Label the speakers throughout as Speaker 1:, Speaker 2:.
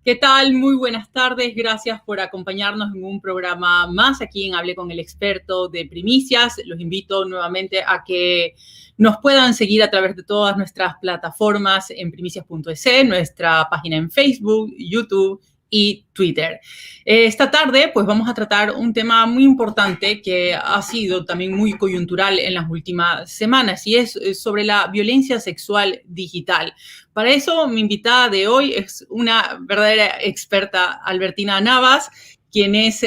Speaker 1: ¿Qué tal? Muy buenas tardes. Gracias por acompañarnos en un programa más aquí en Hable con el Experto de Primicias. Los invito nuevamente a que nos puedan seguir a través de todas nuestras plataformas en primicias.es, nuestra página en Facebook, YouTube y Twitter. Esta tarde, pues vamos a tratar un tema muy importante que ha sido también muy coyuntural en las últimas semanas y es sobre la violencia sexual digital. Para eso, mi invitada de hoy es una verdadera experta, Albertina Navas, quien es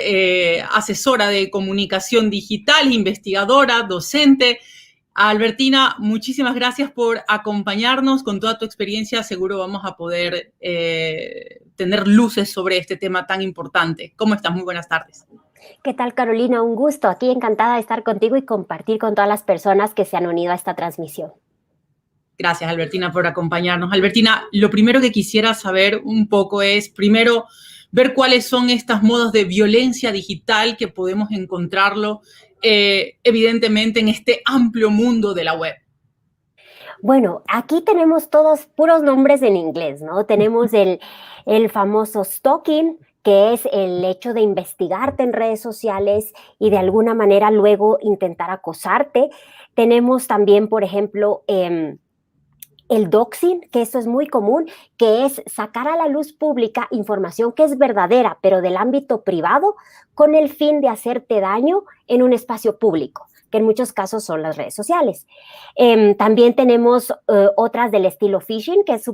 Speaker 1: asesora de comunicación digital, investigadora, docente. Albertina, muchísimas gracias por acompañarnos. Con toda tu experiencia, seguro vamos a poder tener luces sobre este tema tan importante. ¿Cómo estás? Muy buenas tardes.
Speaker 2: ¿Qué tal, Carolina? Un gusto. Aquí encantada de estar contigo y compartir con todas las personas que se han unido a esta transmisión.
Speaker 1: Gracias, Albertina, por acompañarnos. Albertina, lo primero que quisiera saber un poco es, primero, ver cuáles son estos modos de violencia digital que podemos encontrarlo, evidentemente, en este amplio mundo de la web.
Speaker 2: Bueno, aquí tenemos todos puros nombres en inglés, ¿no? Tenemos el famoso stalking, que es el hecho de investigarte en redes sociales y de alguna manera luego intentar acosarte. Tenemos también, por ejemplo, el doxing, que esto es muy común, que es sacar a la luz pública información que es verdadera, pero del ámbito privado, con el fin de hacerte daño en un espacio público, que en muchos casos son las redes sociales. También tenemos otras del estilo phishing, que es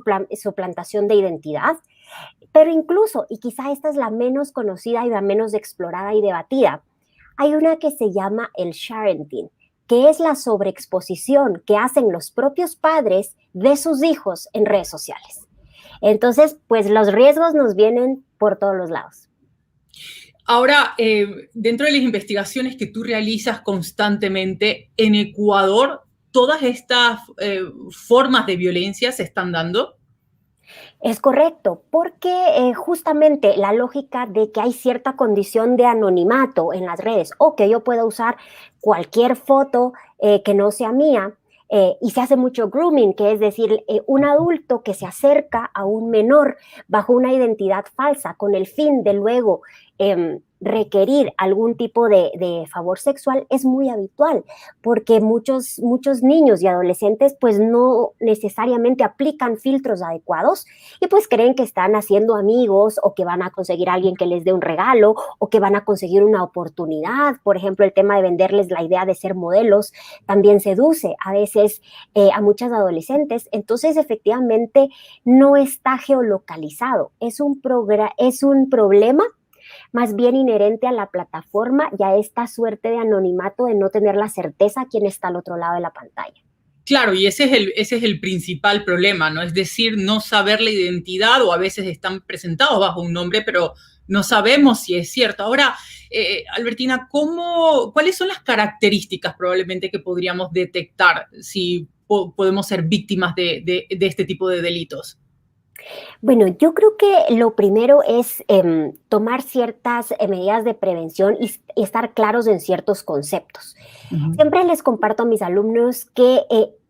Speaker 2: suplantación de identidad, pero incluso, y quizá esta es la menos conocida y la menos explorada y debatida, hay una que se llama el sharenting, que es la sobreexposición que hacen los propios padres de sus hijos en redes sociales. Entonces, pues los riesgos nos vienen por todos los lados.
Speaker 1: Ahora, dentro de las investigaciones que tú realizas constantemente, en Ecuador, ¿todas estas formas de violencia se están dando?
Speaker 2: Es correcto, porque justamente la lógica de que hay cierta condición de anonimato en las redes o que yo pueda usar cualquier foto que no sea mía, y se hace mucho grooming, que es decir, un adulto que se acerca a un menor bajo una identidad falsa con el fin de luego requerir algún tipo de favor sexual, es muy habitual, porque muchos niños y adolescentes pues no necesariamente aplican filtros adecuados y pues creen que están haciendo amigos o que van a conseguir a alguien que les dé un regalo o que van a conseguir una oportunidad. Por ejemplo, el tema de venderles la idea de ser modelos también seduce a veces a muchas adolescentes. Entonces, efectivamente, no está geolocalizado. Es un problema más bien inherente a la plataforma y a esta suerte de anonimato de no tener la certeza quién está al otro lado de la pantalla.
Speaker 1: Claro, y ese es el principal problema, ¿no? Es decir, no saber la identidad o a veces están presentados bajo un nombre, pero no sabemos si es cierto. Ahora, Albertina, ¿cuáles son las características probablemente que podríamos detectar si podemos ser víctimas de este tipo de delitos?
Speaker 2: Bueno, yo creo que lo primero es tomar ciertas medidas de prevención y estar claros en ciertos conceptos. Siempre les comparto a mis alumnos que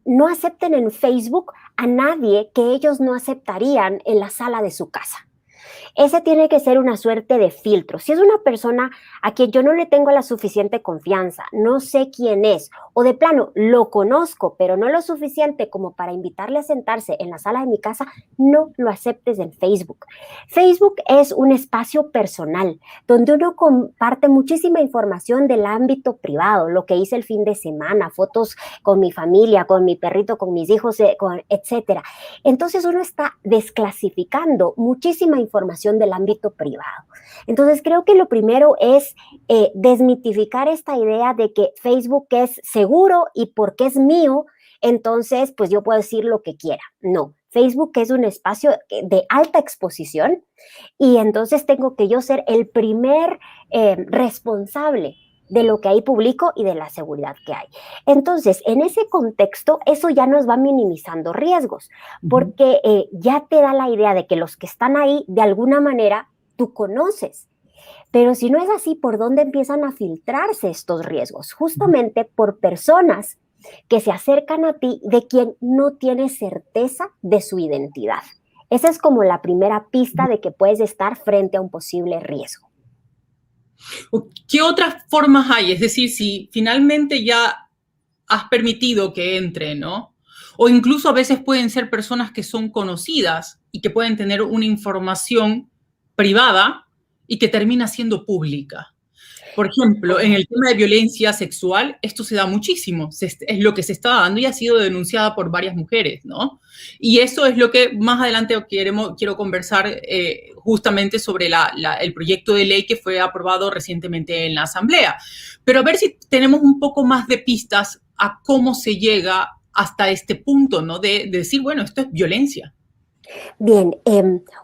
Speaker 2: no acepten en Facebook a nadie que ellos no aceptarían en la sala de su casa. Ese tiene que ser una suerte de filtro. Si es una persona a quien yo no le tengo la suficiente confianza, no sé quién es, o de plano lo conozco, pero no lo suficiente como para invitarle a sentarse en la sala de mi casa, no lo aceptes en Facebook. Facebook es un espacio personal donde uno comparte muchísima información del ámbito privado, lo que hice el fin de semana, fotos con mi familia, con mi perrito, con mis hijos, etcétera. Entonces uno está desclasificando muchísima información del ámbito privado. Entonces creo que lo primero es desmitificar esta idea de que Facebook es seguro y porque es mío, entonces pues yo puedo decir lo que quiera. No, Facebook es un espacio de alta exposición y entonces tengo que yo ser el primer responsable de lo que ahí publico y de la seguridad que hay. Entonces, en ese contexto, eso ya nos va minimizando riesgos, porque ya te da la idea de que los que están ahí, de alguna manera, tú conoces. Pero si no es así, ¿por dónde empiezan a filtrarse estos riesgos? Justamente por personas que se acercan a ti de quien no tienes certeza de su identidad. Esa es como la primera pista de que puedes estar frente a un posible riesgo.
Speaker 1: ¿Qué otras formas hay? Es decir, si finalmente ya has permitido que entre, ¿no? O incluso a veces pueden ser personas que son conocidas y que pueden tener una información privada y que termina siendo pública. Por ejemplo, en el tema de violencia sexual, esto se da muchísimo, es lo que se está dando y ha sido denunciada por varias mujeres, ¿no? Y eso es lo que más adelante quiero conversar justamente sobre el proyecto de ley que fue aprobado recientemente en la Asamblea. Pero a ver si tenemos un poco más de pistas a cómo se llega hasta este punto, ¿no? De decir, bueno, esto es violencia.
Speaker 2: Bien,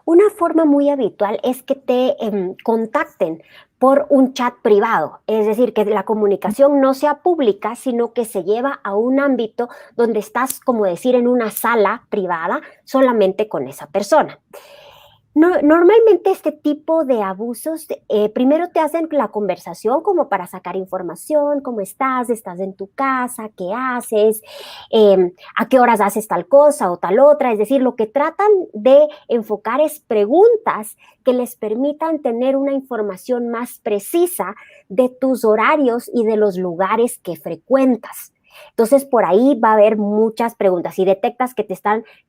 Speaker 2: una forma muy habitual es que te contacten por un chat privado, es decir, que la comunicación no sea pública, sino que se lleva a un ámbito donde estás, como decir, en una sala privada solamente con esa persona. No, normalmente este tipo de abusos, primero te hacen la conversación como para sacar información, cómo estás en tu casa, qué haces, a qué horas haces tal cosa o tal otra, es decir, lo que tratan de enfocar es preguntas que les permitan tener una información más precisa de tus horarios y de los lugares que frecuentas. Entonces, por ahí va a haber muchas preguntas. Si detectas que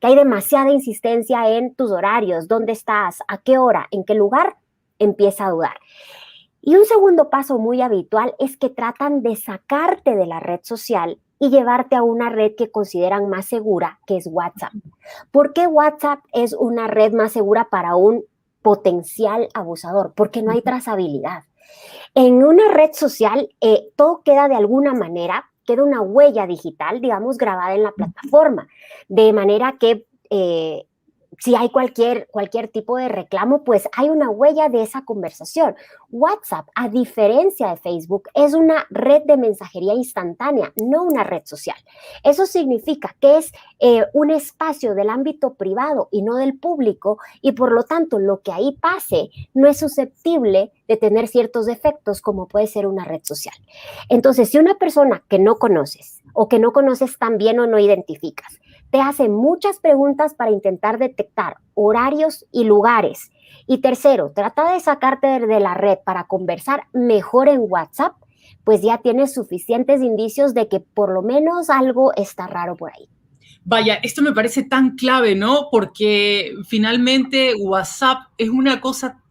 Speaker 2: hay demasiada insistencia en tus horarios, dónde estás, a qué hora, en qué lugar, empieza a dudar. Y un segundo paso muy habitual es que tratan de sacarte de la red social y llevarte a una red que consideran más segura, que es WhatsApp. ¿Por qué WhatsApp es una red más segura para un potencial abusador? Porque no hay trazabilidad. En una red social, todo queda de alguna manera, queda una huella digital, digamos, grabada en la plataforma, de manera que si hay cualquier tipo de reclamo, pues hay una huella de esa conversación. WhatsApp, a diferencia de Facebook, es una red de mensajería instantánea, no una red social. Eso significa que es un espacio del ámbito privado y no del público, y por lo tanto lo que ahí pase no es susceptible de tener ciertos efectos como puede ser una red social. Entonces, si una persona que no conoces o que no conoces tan bien o no identificas, te hace muchas preguntas para intentar detectar horarios y lugares. Y tercero, trata de sacarte de la red para conversar mejor en WhatsApp, pues ya tienes suficientes indicios de que por lo menos algo está raro por ahí.
Speaker 1: Vaya, esto me parece tan clave, ¿no? Porque finalmente WhatsApp es una cosa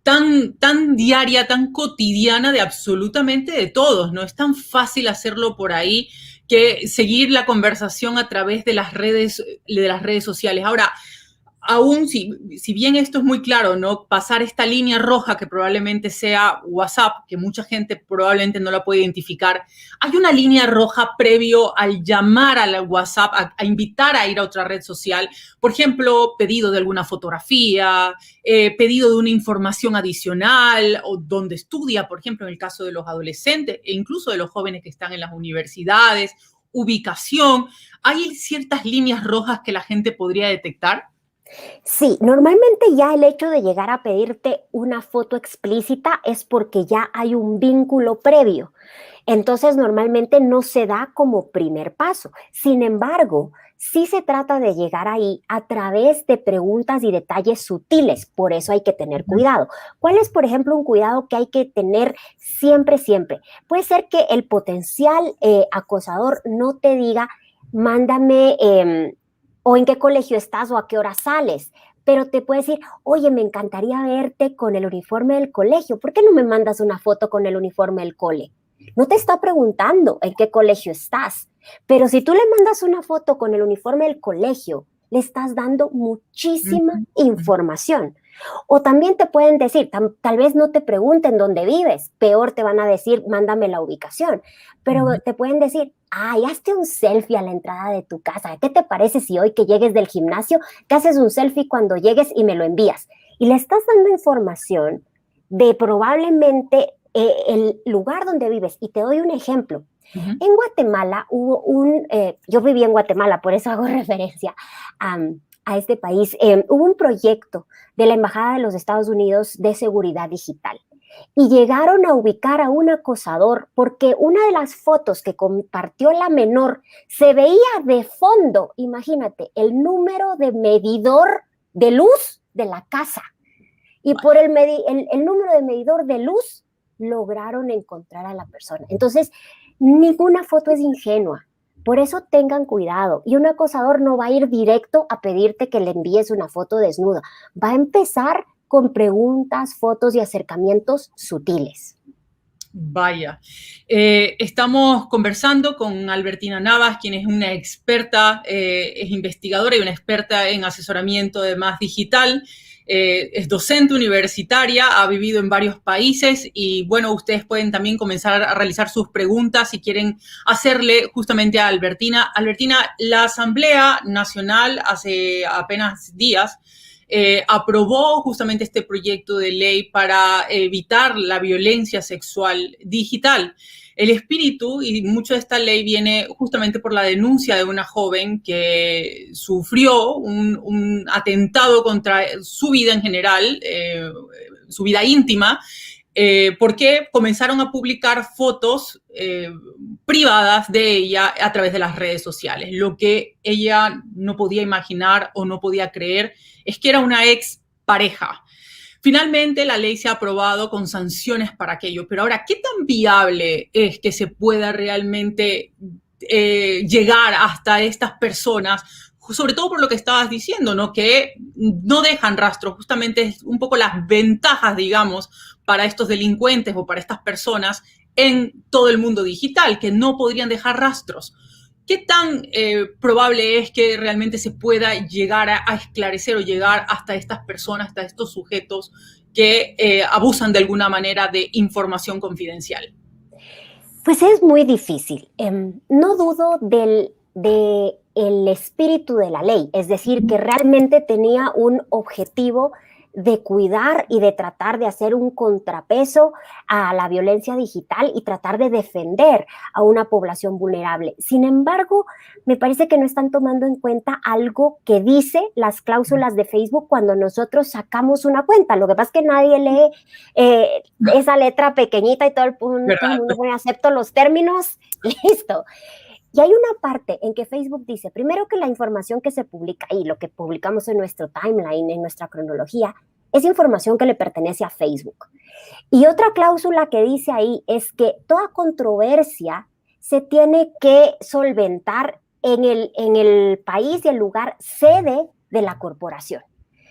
Speaker 1: tan diaria, tan cotidiana de absolutamente de todos, ¿no? Es tan fácil hacerlo por ahí que seguir la conversación a través de las redes sociales. Ahora, aún si bien esto es muy claro, ¿no? Pasar esta línea roja que probablemente sea WhatsApp, que mucha gente probablemente no la puede identificar, hay una línea roja previo al llamar a la WhatsApp, a invitar a ir a otra red social. Por ejemplo, pedido de alguna fotografía, pedido de una información adicional, o donde estudia, por ejemplo, en el caso de los adolescentes e incluso de los jóvenes que están en las universidades, ubicación. ¿Hay ciertas líneas rojas que la gente podría detectar?
Speaker 2: Sí, normalmente ya el hecho de llegar a pedirte una foto explícita es porque ya hay un vínculo previo. Entonces, normalmente no se da como primer paso. Sin embargo, sí se trata de llegar ahí a través de preguntas y detalles sutiles. Por eso hay que tener cuidado. ¿Cuál es, por ejemplo, un cuidado que hay que tener siempre, siempre? Puede ser que el potencial acosador no te diga, mándame o en qué colegio estás o a qué hora sales, pero te puede decir, oye, me encantaría verte con el uniforme del colegio. ¿Por qué no me mandas una foto con el uniforme del cole? No te está preguntando en qué colegio estás, pero si tú le mandas una foto con el uniforme del colegio, le estás dando muchísima información. O también te pueden decir, tal vez no te pregunten dónde vives, peor te van a decir, mándame la ubicación, pero te pueden decir, ay, hazte un selfie a la entrada de tu casa. ¿Qué te parece si hoy que llegues del gimnasio, te haces un selfie cuando llegues y me lo envías? Y le estás dando información de probablemente el lugar donde vives. Y te doy un ejemplo. En Guatemala hubo yo viví en Guatemala, por eso hago referencia a este país. Hubo un proyecto de la Embajada de los Estados Unidos de seguridad digital. y llegaron a ubicar a un acosador porque una de las fotos que compartió la menor se veía de fondo, imagínate, el número de medidor de luz de la casa. Y por el número de medidor de luz lograron encontrar a la persona. Entonces, ninguna foto es ingenua. Por eso tengan cuidado. Y un acosador no va a ir directo a pedirte que le envíes una foto desnuda. Va a empezar con preguntas, fotos y acercamientos sutiles.
Speaker 1: Vaya, estamos conversando con Albertina Navas, quien es una experta, es investigadora y una experta en asesoramiento de más digital. Es docente universitaria, ha vivido en varios países y bueno, ustedes pueden también comenzar a realizar sus preguntas si quieren hacerle justamente a Albertina. Albertina, la Asamblea Nacional hace apenas días aprobó justamente este proyecto de ley para evitar la violencia sexual digital. El espíritu y mucho de esta ley viene justamente por la denuncia de una joven que sufrió un atentado contra su vida en general, su vida íntima, porque comenzaron a publicar fotos privadas de ella a través de las redes sociales. Lo que ella no podía imaginar o no podía creer es que era una ex pareja. Finalmente, la ley se ha aprobado con sanciones para aquello, pero ahora, ¿qué tan viable es que se pueda realmente llegar hasta estas personas? Sobre todo por lo que estabas diciendo, ¿no? Que no dejan rastro, justamente es un poco las ventajas, digamos, para estos delincuentes o para estas personas en todo el mundo digital, que no podrían dejar rastros. ¿Qué tan probable es que realmente se pueda llegar a esclarecer o llegar hasta estas personas, hasta estos sujetos que abusan de alguna manera de información confidencial?
Speaker 2: Pues es muy difícil. No dudo del espíritu de la ley, es decir, que realmente tenía un objetivo de cuidar y de tratar de hacer un contrapeso a la violencia digital y tratar de defender a una población vulnerable. Sin embargo, me parece que no están tomando en cuenta algo que dice las cláusulas de Facebook cuando nosotros sacamos una cuenta. Lo que pasa es que nadie lee esa letra pequeñita y todo el mundo pone acepto los términos, listo. Y hay una parte en que Facebook dice, primero, que la información que se publica ahí, lo que publicamos en nuestro timeline, en nuestra cronología, es información que le pertenece a Facebook. Y otra cláusula que dice ahí es que toda controversia se tiene que solventar en el país y el lugar sede de la corporación.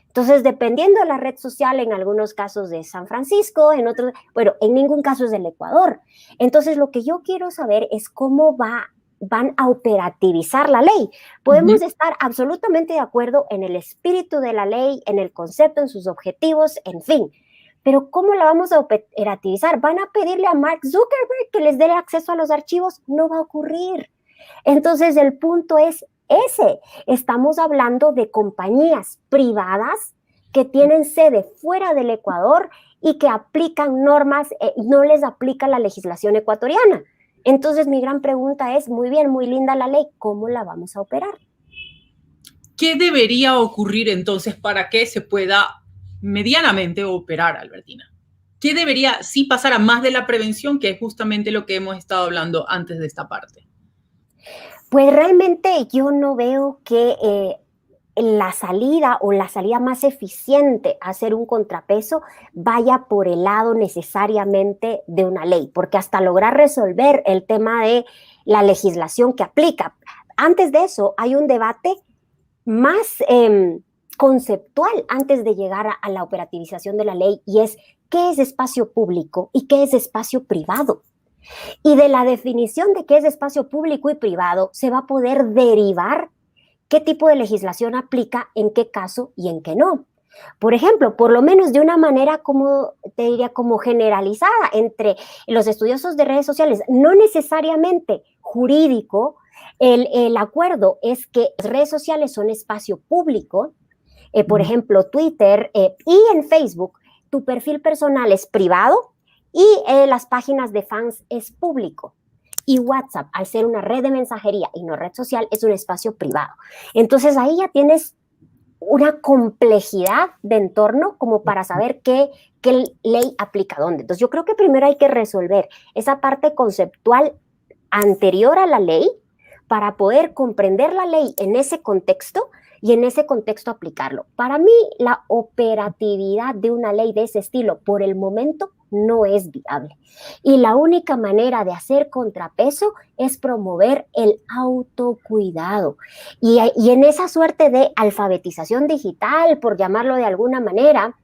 Speaker 2: Entonces, dependiendo de la red social, en algunos casos de San Francisco, en otros, bueno, en ningún caso es del Ecuador. Entonces, lo que yo quiero saber es cómo van a operativizar la ley. Podemos estar absolutamente de acuerdo en el espíritu de la ley, en el concepto, en sus objetivos, en fin. Pero ¿cómo la vamos a operativizar? ¿Van a pedirle a Mark Zuckerberg que les dé acceso a los archivos? No va a ocurrir. Entonces, el punto es ese. Estamos hablando de compañías privadas que tienen sede fuera del Ecuador y que aplican normas, no les aplica la legislación ecuatoriana. Entonces, mi gran pregunta es, muy bien, muy linda la ley, ¿cómo la vamos a operar?
Speaker 1: ¿Qué debería ocurrir entonces para que se pueda medianamente operar, Albertina? ¿Qué debería sí pasar a más de la prevención, que es justamente lo que hemos estado hablando antes de esta parte?
Speaker 2: Pues realmente yo no veo que la salida o la salida más eficiente a hacer un contrapeso vaya por el lado necesariamente de una ley, porque hasta lograr resolver el tema de la legislación que aplica, antes de eso hay un debate más conceptual antes de llegar a la operativización de la ley, y es qué es espacio público y qué es espacio privado. Y de la definición de qué es espacio público y privado se va a poder derivar qué tipo de legislación aplica, en qué caso y en qué no. Por ejemplo, por lo menos de una manera como, te diría, como generalizada entre los estudiosos de redes sociales, no necesariamente jurídico, el acuerdo es que las redes sociales son espacio público, por ejemplo, Twitter y en Facebook, tu perfil personal es privado y las páginas de fans es público. Y WhatsApp, al ser una red de mensajería y no red social, es un espacio privado. Entonces ahí ya tienes una complejidad de entorno como para saber qué ley aplica dónde. Entonces, yo creo que primero hay que resolver esa parte conceptual anterior a la ley para poder comprender la ley en ese contexto y en ese contexto aplicarlo. Para mí, la operatividad de una ley de ese estilo por el momento no es viable. Y la única manera de hacer contrapeso es promover el autocuidado. Y en esa suerte de alfabetización digital, por llamarlo de alguna manera,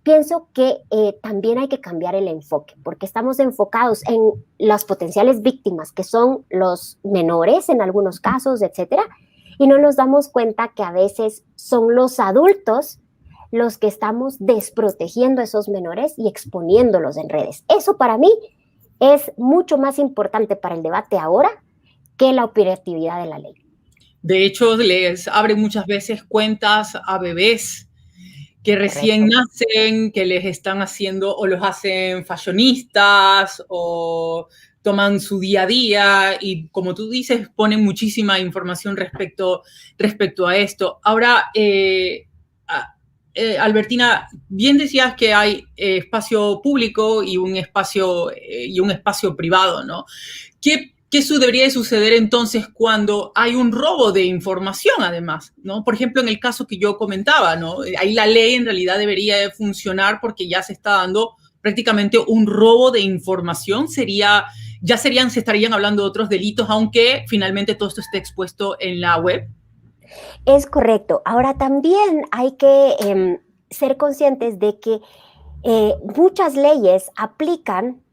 Speaker 2: pienso que también hay que cambiar el enfoque, porque estamos enfocados en las potenciales víctimas, que son los menores en algunos casos, etcétera, y no nos damos cuenta que a veces son los adultos los que estamos desprotegiendo a esos menores y exponiéndolos en redes. Eso para mí es mucho más importante para el debate ahora que la operatividad de la ley.
Speaker 1: De hecho, les abre muchas veces cuentas a bebés que recién nacen, que les están haciendo o los hacen fashionistas o toman su día a día y, como tú dices, ponen muchísima información respecto a esto. Ahora, Albertina, bien decías que hay espacio público y un espacio privado, ¿no? ¿Qué debería de suceder entonces cuando hay un robo de información, además, ¿no? Por ejemplo, en el caso que yo comentaba, ¿no? Ahí la ley en realidad debería de funcionar porque ya se está dando prácticamente un robo de información. Se estarían hablando de otros delitos, aunque finalmente todo esto esté expuesto en la web.
Speaker 2: Es correcto. Ahora también hay que ser conscientes de que muchas leyes aplican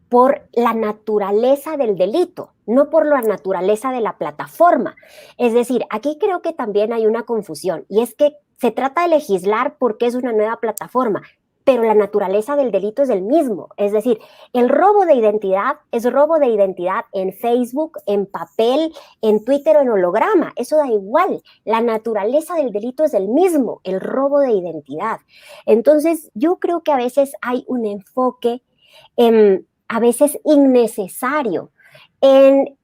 Speaker 2: por la naturaleza del delito, no por la naturaleza de la plataforma. Es decir, aquí creo que también hay una confusión, y es que se trata de legislar porque es una nueva plataforma, pero la naturaleza del delito es el mismo. Es decir, el robo de identidad es robo de identidad en Facebook, en papel, en Twitter o en holograma. Eso da igual. La naturaleza del delito es el mismo, el robo de identidad. Entonces, yo creo que a veces hay un enfoque a veces innecesario en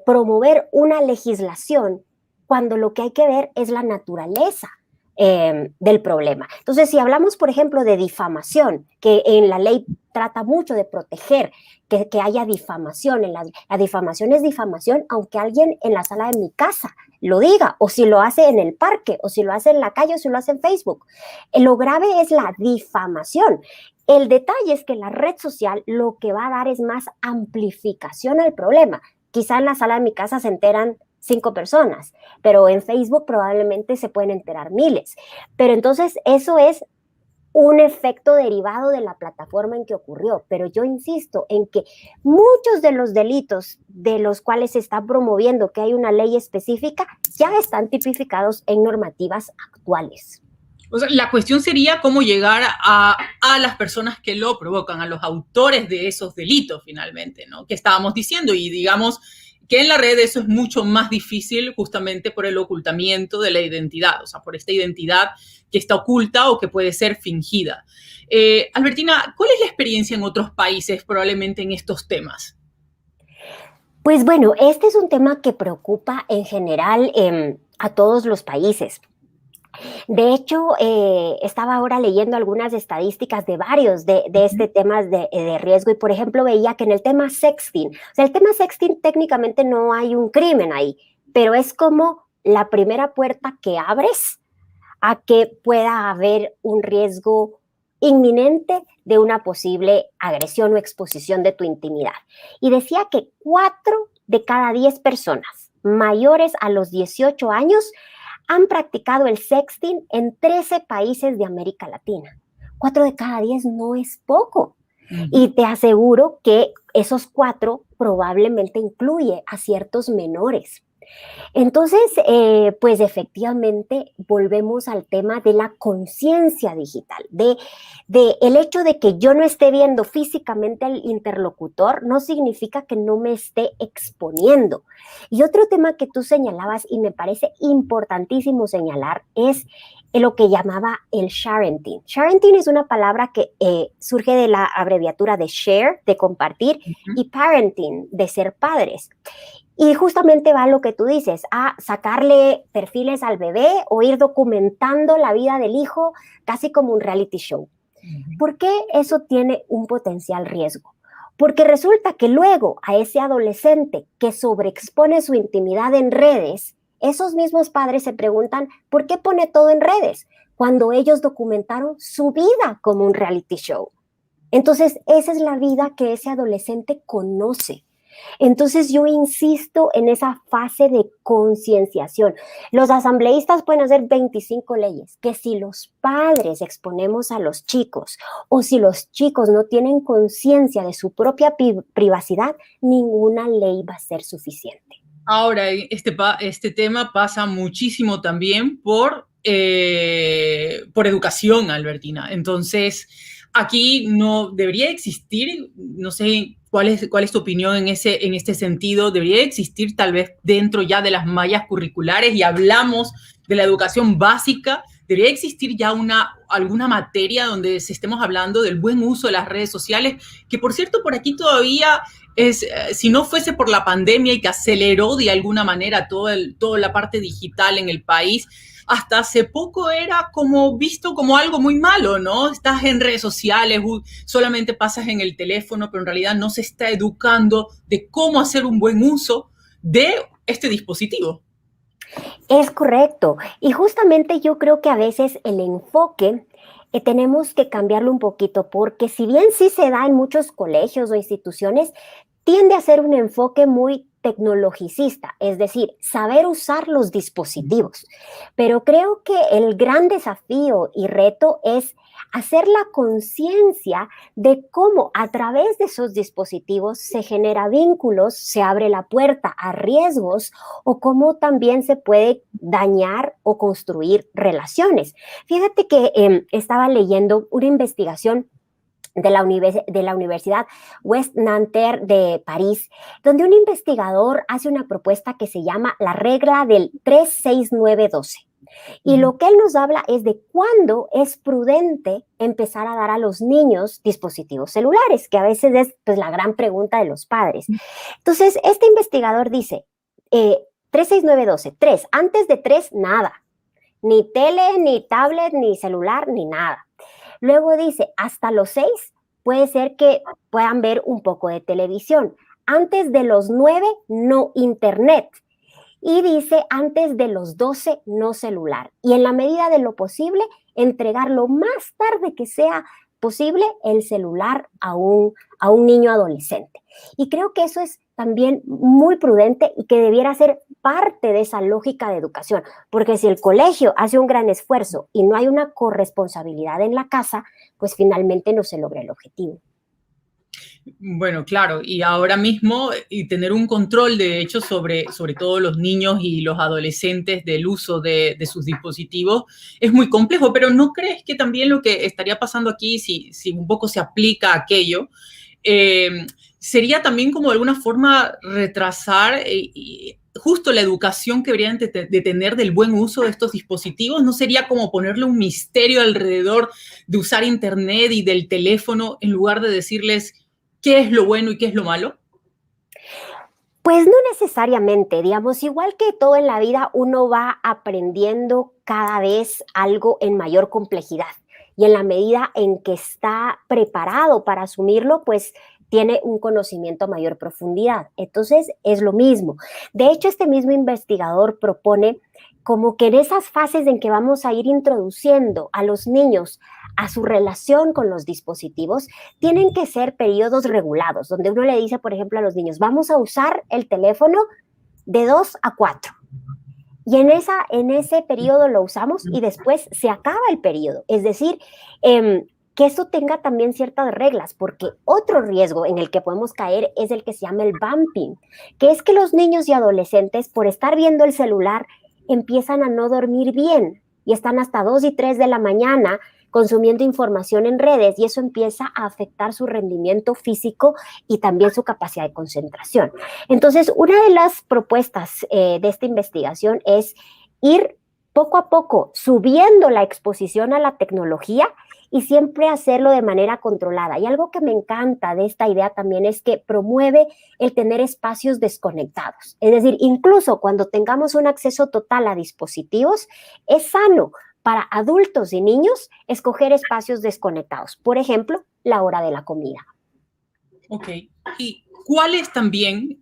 Speaker 2: promover una legislación cuando lo que hay que ver es la naturaleza del problema. Entonces, si hablamos, por ejemplo, de difamación, que en la ley trata mucho de proteger que haya difamación, la difamación es difamación, aunque alguien en la sala de mi casa lo diga, o si lo hace en el parque, o si lo hace en la calle, o si lo hace en Facebook. Lo grave es la difamación. El detalle es que la red social lo que va a dar es más amplificación al problema. Quizá en la sala de mi casa se enteran 5 personas, pero en Facebook probablemente se pueden enterar miles. Pero entonces eso es un efecto derivado de la plataforma en que ocurrió. Pero yo insisto en que muchos de los delitos de los cuales se está promoviendo que hay una ley específica ya están tipificados en normativas actuales.
Speaker 1: O sea, la cuestión sería cómo llegar a las personas que lo provocan, a los autores de esos delitos, finalmente, ¿no? Que estábamos diciendo, y digamos que en la red eso es mucho más difícil justamente por el ocultamiento de la identidad, o sea, por esta identidad que está oculta o que puede ser fingida. Albertina, ¿cuál es la experiencia en otros países probablemente en estos temas?
Speaker 2: Pues bueno, este es un tema que preocupa en general a todos los países. De hecho, estaba ahora leyendo algunas estadísticas de varios de este tema de riesgo, y por ejemplo veía que en el tema sexting, o sea, el tema sexting técnicamente no hay un crimen ahí, pero es como la primera puerta que abres a que pueda haber un riesgo inminente de una posible agresión o exposición de tu intimidad. Y decía que 4 de cada 10 personas mayores a los 18 años han practicado el sexting en 13 países de América Latina. 4 de cada 10 no es poco. Y te aseguro que esos 4 probablemente incluye a ciertos menores. Entonces, pues efectivamente volvemos al tema de la conciencia digital, de el hecho de que yo no esté viendo físicamente al interlocutor no significa que no me esté exponiendo. Y otro tema que tú señalabas y me parece importantísimo señalar es lo que llamaba el sharenting. Sharenting es una palabra que surge de la abreviatura de share, de compartir, y parenting, de ser padres. Y justamente va lo que tú dices, a sacarle perfiles al bebé o ir documentando la vida del hijo casi como un reality show. ¿Por qué eso tiene un potencial riesgo? Porque resulta que luego a ese adolescente que sobreexpone su intimidad en redes, esos mismos padres se preguntan, ¿por qué pone todo en redes? Cuando ellos documentaron su vida como un reality show. Entonces, esa es la vida que ese adolescente conoce. Entonces yo insisto en esa fase de concienciación. Los asambleístas pueden hacer 25 leyes, que si los padres exponemos a los chicos o si los chicos no tienen conciencia de su propia privacidad, ninguna ley va a ser suficiente.
Speaker 1: Ahora, este tema pasa muchísimo también por educación, Albertina. Entonces, aquí no debería existir, no sé cuál es tu opinión en este sentido, debería existir tal vez dentro ya de las mallas curriculares y hablamos de la educación básica, debería existir ya alguna materia donde se estemos hablando del buen uso de las redes sociales, que por cierto por aquí todavía si no fuese por la pandemia y que aceleró de alguna manera toda la parte digital en el país, hasta hace poco era como visto como algo muy malo, ¿no? Estás en redes sociales, solamente pasas en el teléfono, pero en realidad no se está educando de cómo hacer un buen uso de este dispositivo.
Speaker 2: Es correcto. Y justamente yo creo que a veces el enfoque tenemos que cambiarlo un poquito, porque si bien sí se da en muchos colegios o instituciones, tiende a ser un enfoque muy tecnologicista, es decir, saber usar los dispositivos. Pero creo que el gran desafío y reto es hacer la conciencia de cómo a través de esos dispositivos se genera vínculos, se abre la puerta a riesgos o cómo también se puede dañar o construir relaciones. Fíjate que estaba leyendo una investigación de la Universidad West Nanterre de París, donde un investigador hace una propuesta que se llama la regla del 36912. Y lo que él nos habla es de cuándo es prudente empezar a dar a los niños dispositivos celulares, que a veces es pues, la gran pregunta de los padres. Entonces, este investigador dice, 36912, 3, antes de 3, nada. Ni tele, ni tablet, ni celular, ni nada. Luego dice, hasta los 6 puede ser que puedan ver un poco de televisión. Antes de los 9, no internet. Y dice, antes de los 12, no celular. Y en la medida de lo posible, entregar lo más tarde que sea posible el celular a un niño adolescente. Y creo que eso es también muy prudente y que debiera ser parte de esa lógica de educación, porque si el colegio hace un gran esfuerzo y no hay una corresponsabilidad en la casa, pues finalmente no se logra el objetivo.
Speaker 1: Bueno, claro, y ahora mismo y tener un control, de hecho, sobre todo los niños y los adolescentes del uso de sus dispositivos es muy complejo, pero ¿no crees que también lo que estaría pasando aquí, si un poco se aplica aquello, sería también como de alguna forma retrasar justo la educación que deberían de tener del buen uso de estos dispositivos? ¿No sería como ponerle un misterio alrededor de usar internet y del teléfono en lugar de decirles qué es lo bueno y qué es lo malo?
Speaker 2: Pues no necesariamente, digamos, igual que todo en la vida, uno va aprendiendo cada vez algo en mayor complejidad y en la medida en que está preparado para asumirlo, pues tiene un conocimiento a mayor profundidad. Entonces, es lo mismo. De hecho, este mismo investigador propone como que en esas fases en que vamos a ir introduciendo a los niños a su relación con los dispositivos, tienen que ser periodos regulados, donde uno le dice, por ejemplo, a los niños, vamos a usar el teléfono de 2 a 4. Y en ese periodo lo usamos y después se acaba el periodo. Es decir, que esto tenga también ciertas reglas, porque otro riesgo en el que podemos caer es el que se llama el bumping, que es que los niños y adolescentes, por estar viendo el celular, empiezan a no dormir bien y están hasta 2 y 3 de la mañana consumiendo información en redes y eso empieza a afectar su rendimiento físico y también su capacidad de concentración. Entonces, una de las propuestas de esta investigación es ir poco a poco subiendo la exposición a la tecnología y siempre hacerlo de manera controlada. Y algo que me encanta de esta idea también es que promueve el tener espacios desconectados. Es decir, incluso cuando tengamos un acceso total a dispositivos, es sano para adultos y niños escoger espacios desconectados. Por ejemplo, la hora de la comida.
Speaker 1: Ok. ¿Y cuál es también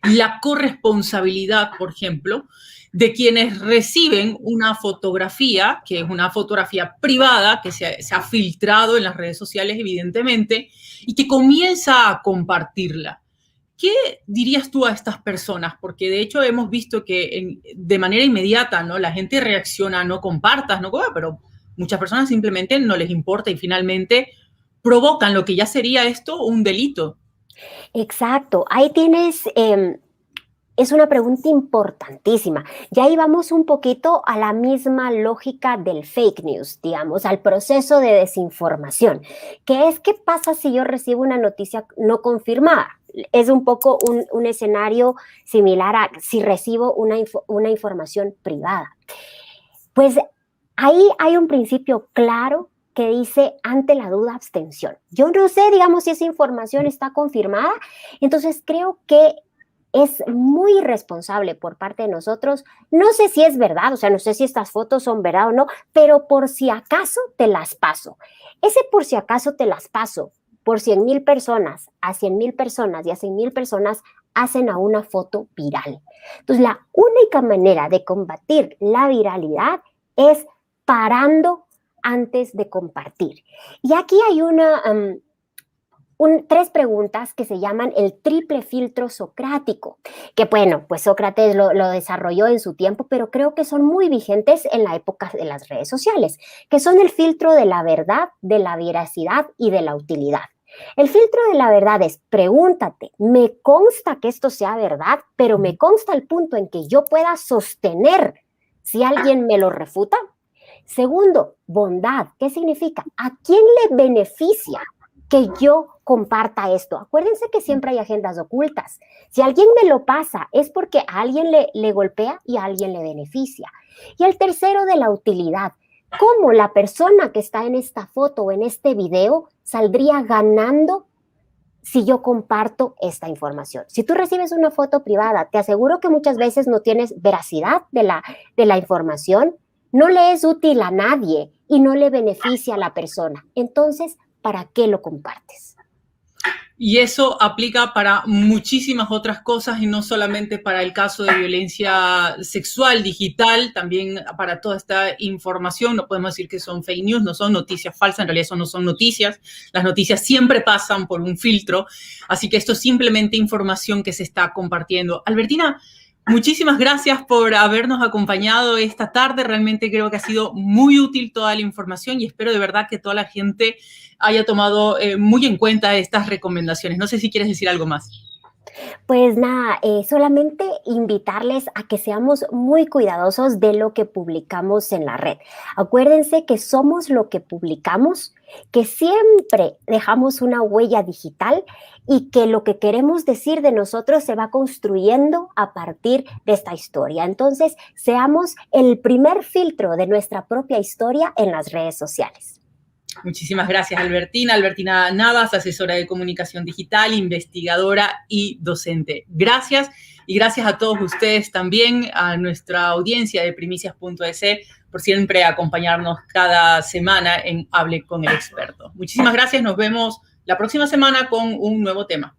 Speaker 1: la corresponsabilidad, por ejemplo, de quienes reciben una fotografía, que es una fotografía privada, que se ha filtrado en las redes sociales, evidentemente, y que comienza a compartirla? ¿Qué dirías tú a estas personas? Porque de hecho hemos visto que de manera inmediata, ¿no? La gente reacciona, no compartas, no, pero muchas personas simplemente no les importa y finalmente provocan lo que ya sería esto un delito.
Speaker 2: Exacto, ahí tienes, es una pregunta importantísima. Ya ahí vamos un poquito a la misma lógica del fake news, digamos, al proceso de desinformación, que es qué pasa si yo recibo una noticia no confirmada. Es un poco un escenario similar a si recibo una información privada. Pues ahí hay un principio claro que dice ante la duda abstención. Yo no sé, digamos, si esa información está confirmada, entonces creo que es muy irresponsable por parte de nosotros. No sé si es verdad, o sea, no sé si estas fotos son verdad o no, pero por si acaso te las paso. Ese por si acaso te las paso por 100,000 personas, a 100,000 personas y a 100,000 personas hacen a una foto viral. Entonces, la única manera de combatir la viralidad es parando antes de compartir. Y aquí hay tres preguntas que se llaman el triple filtro socrático, que bueno, pues Sócrates lo desarrolló en su tiempo, pero creo que son muy vigentes en la época de las redes sociales, que son el filtro de la verdad, de la veracidad y de la utilidad. El filtro de la verdad es, pregúntate, ¿me consta que esto sea verdad? Pero ¿me consta el punto en que yo pueda sostener si alguien me lo refuta? Segundo, bondad. ¿Qué significa? ¿A quién le beneficia que yo comparta esto? Acuérdense que siempre hay agendas ocultas. Si alguien me lo pasa, es porque a alguien le golpea y a alguien le beneficia. Y el tercero, de la utilidad. ¿Cómo la persona que está en esta foto o en este video saldría ganando si yo comparto esta información? Si tú recibes una foto privada, te aseguro que muchas veces no tienes veracidad de la información, no le es útil a nadie y no le beneficia a la persona. Entonces, ¿para qué lo compartes?
Speaker 1: Y eso aplica para muchísimas otras cosas y no solamente para el caso de violencia sexual, digital, también para toda esta información. No podemos decir que son fake news, no son noticias falsas, en realidad eso no son noticias. Las noticias siempre pasan por un filtro, así que esto es simplemente información que se está compartiendo. Albertina, muchísimas gracias por habernos acompañado esta tarde. Realmente creo que ha sido muy útil toda la información y espero de verdad que toda la gente haya tomado muy en cuenta estas recomendaciones. No sé si quieres decir algo más.
Speaker 2: Pues nada, solamente invitarles a que seamos muy cuidadosos de lo que publicamos en la red. Acuérdense que somos lo que publicamos, que siempre dejamos una huella digital y que lo que queremos decir de nosotros se va construyendo a partir de esta historia. Entonces, seamos el primer filtro de nuestra propia historia en las redes sociales.
Speaker 1: Muchísimas gracias, Albertina. Albertina Navas, asesora de comunicación digital, investigadora y docente. Gracias y gracias a todos ustedes también, a nuestra audiencia de primicias.es, por siempre acompañarnos cada semana en Hable con el Experto. Muchísimas gracias, nos vemos la próxima semana con un nuevo tema.